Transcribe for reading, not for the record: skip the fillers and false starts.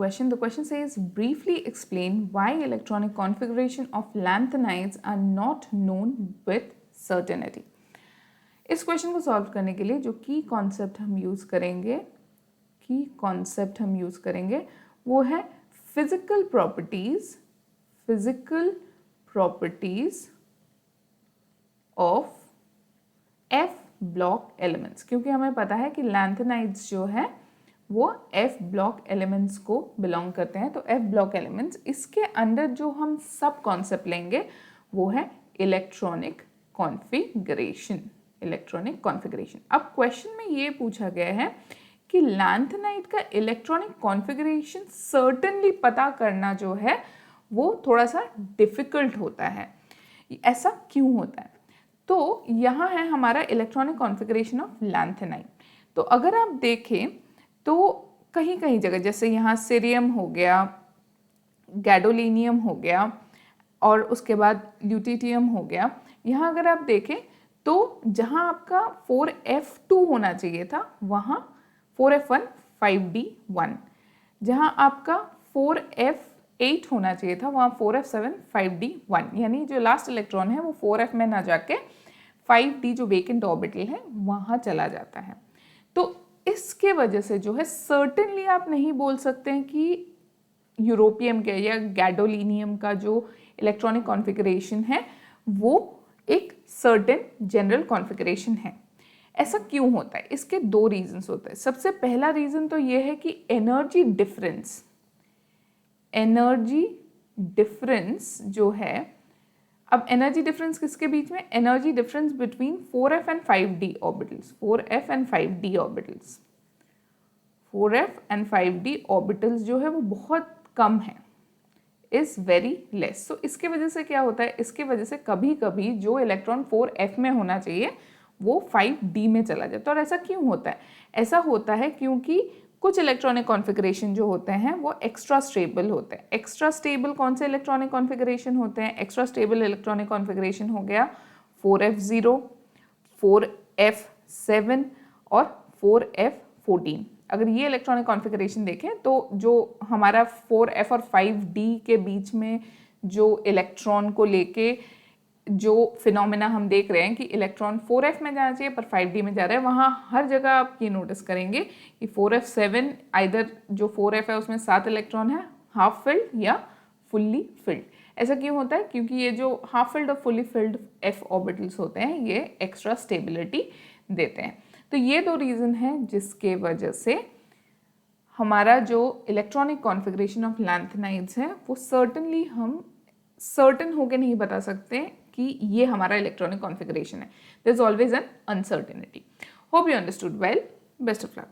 The question says, briefly explain why electronic configuration of lanthanides are not known with certainty. इस question को solve करने के लिए जो की कॉन्सेप्ट हम यूज़ करेंगे वो है physical properties of F block elements, क्योंकि हमें पता है कि लैंथेनाइड्स जो है वो एफ ब्लॉक एलिमेंट्स को बिलोंग करते हैं। तो एफ ब्लॉक एलिमेंट्स, इसके अंदर जो हम सब कॉन्सेप्ट लेंगे वो है इलेक्ट्रॉनिक कॉन्फ़िगरेशन। अब क्वेश्चन में ये पूछा गया है कि लैंथेनाइड का इलेक्ट्रॉनिक कॉन्फ़िगरेशन सर्टेनली पता करना जो है वो थोड़ा सा डिफ़िकल्ट होता है। ऐसा क्यों होता है? तो यहाँ है हमारा इलेक्ट्रॉनिक कॉन्फ़िगरेशन ऑफ लैंथेनाइड। तो अगर आप देखें तो कहीं कहीं जगह, जैसे यहाँ सीरियम हो गया, गैडोलिनियम हो गया और उसके बाद ल्यूटिटियम हो गया, यहाँ अगर आप देखें तो जहाँ आपका 4f2 होना चाहिए था वहाँ 4f1 5d1, जहाँ आपका 4f8 होना चाहिए था वहाँ 4f7 5d1, यानी जो लास्ट इलेक्ट्रॉन है वो 4f में ना जाके 5d जो वेकेंट ऑर्बिटल है वहाँ चला जाता है। तो इसके वजह से जो है सर्टेनली आप नहीं बोल सकते हैं कि यूरोपियम के या गैडोलिनियम का जो इलेक्ट्रॉनिक कॉन्फ़िगरेशन है वो एक सर्टेन जनरल कॉन्फ़िगरेशन है। ऐसा क्यों होता है? इसके दो रीजंस होते हैं। सबसे पहला रीजन तो ये है कि एनर्जी डिफरेंस जो है, अब एनर्जी डिफरेंस किसके बीच में? Energy difference between 4f and 5d orbitals. 4f and 5d orbitals जो है वो बहुत कम है, इज वेरी लेस। सो इसके वजह से क्या होता है? इसके वजह से कभी कभी जो इलेक्ट्रॉन 4f में होना चाहिए वो 5d में चला जाता है। और ऐसा क्यों होता है? ऐसा होता है क्योंकि कुछ इलेक्ट्रॉनिक कॉन्फ़िगरेशन जो होते हैं वो एक्स्ट्रा स्टेबल होते हैं। एक्स्ट्रा स्टेबल कौन से इलेक्ट्रॉनिक कॉन्फ़िगरेशन होते हैं? एक्स्ट्रा स्टेबल इलेक्ट्रॉनिक कॉन्फ़िगरेशन हो गया 4f0, 4f7 और 4f14। अगर ये इलेक्ट्रॉनिक कॉन्फ़िगरेशन देखें तो जो हमारा 4f और 5d के बीच में जो इलेक्ट्रॉन को लेके जो फिनोमेना हम देख रहे हैं कि इलेक्ट्रॉन 4f में जाना चाहिए पर 5d में जा रहा है, वहाँ हर जगह आप ये नोटिस करेंगे कि 4f7 आइदर जो 4f है उसमें 7 इलेक्ट्रॉन है, हाफ फिल्ड या फुल्ली फिल्ड। ऐसा क्यों होता है? क्योंकि ये जो हाफ फिल्ड और फुल्ली फिल्ड f ऑर्बिटल्स होते हैं ये एक्स्ट्रा स्टेबिलिटी देते हैं। तो ये दो रीज़न हैं जिसके वजह से हमारा जो इलेक्ट्रॉनिक कॉन्फ़िगरेशन ऑफ लैंथेनाइड्स है वो सर्टेनली हम सर्टेन होके नहीं बता सकते कि ये हमारा इलेक्ट्रॉनिक कॉन्फ़िगरेशन है। There is always an uncertainty. Hope you understood well. Best of luck.